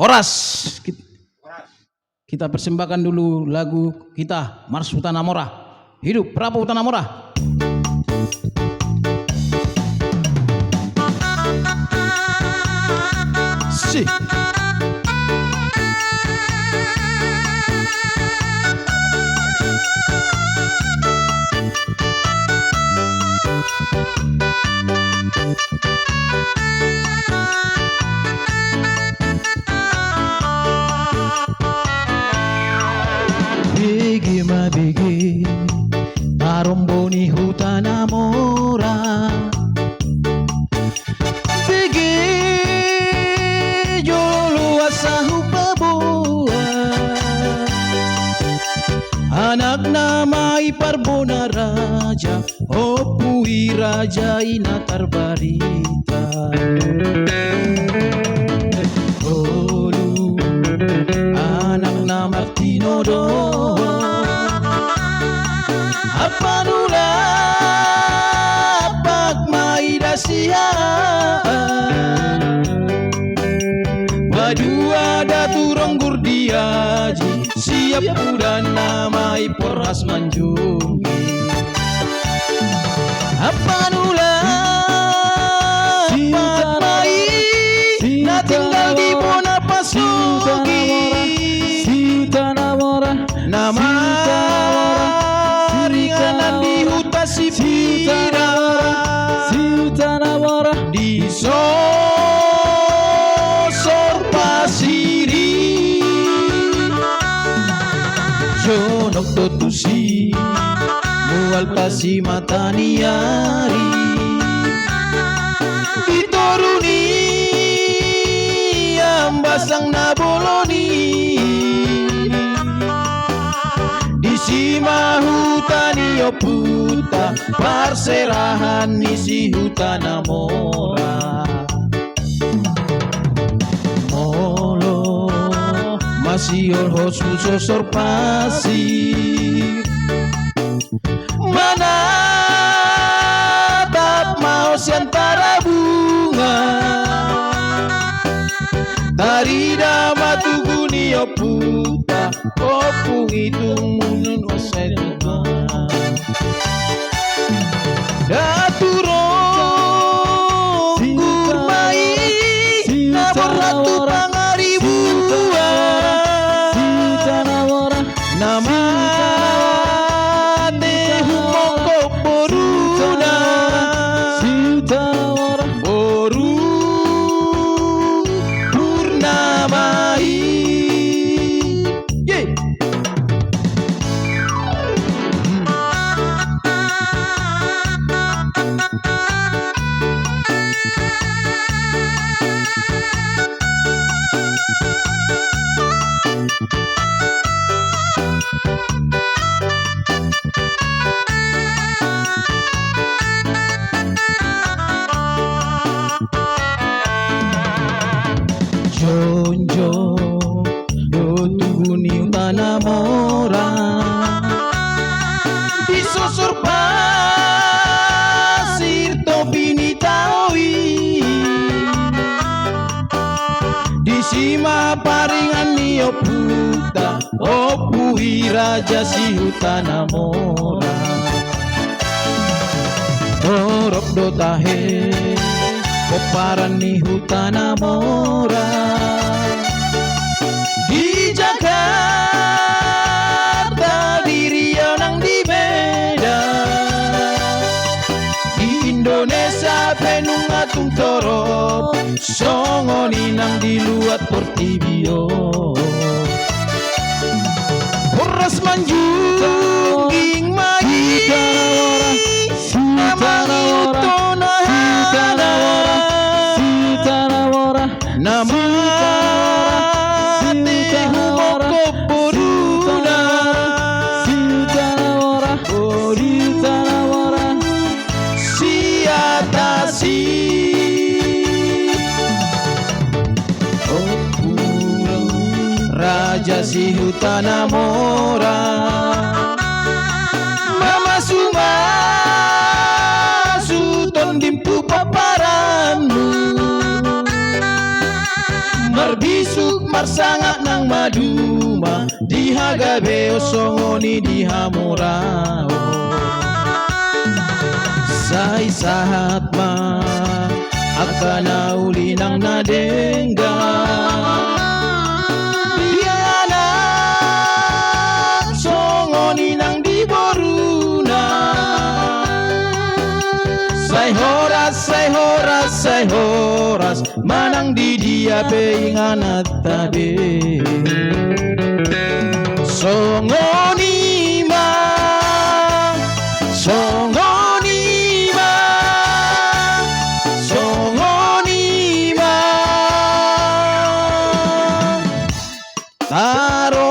Horas. Kita persembahkan dulu lagu kita, Mars Huta Namora. Hidup Prabu Huta Namora. Si. Bigi ma bigi Maromboni Huta Namora. Bigi jolo asahu paboa. Anak namai Parbona Raja, opui Raja ina tarbarita. Olu anak nama Tinodo. Apanula pagmaida siya. Badua daturong gurdiaji, siap udah namai Porras Manjungi. Apanula pagmai na tinggal di Bona Pasugi. Huta Namora, nama ringanan di Huta Sipira. Huta Namora di Sosor Pasiri. Jonok Totusi mual pasi mataniari. Ditoruni ambasang naboloni. Sima hutani oputa parserahan isi Huta Namora. Molo masih orhos sosor pasi. Mana tak mau siantara bunga. Tarida matuguni oputa opung itungmun oseduma. Daturong gurmai nabor ratu pangaribuan. Nama tehumoko boruna. Boru Purnamai. Yeah. Jonjo dotuguni Huta Namora. Disosor pasir topini tawi. Disima paringan ni oputa opui Raja si Huta Namora. Torop dotahe koparan ni Huta Namora. Di Jakarta, di Riau nang di Medan. Di Indonesia penung atung torop, songoni nang di luat Portibio. Porras Manjungi mai nama tehumoko boruna. Huta Namora siatasi. Raja si Huta Namora. Mama Suma Suton dimpu paparanmu. Marbisu masuk marsanga ng maduma diha gabi songoni diha murao sa isahat ma akana uli ng nadengga diana songoni ng diboruna say horas manang di dia peingan tabe songoni ma taro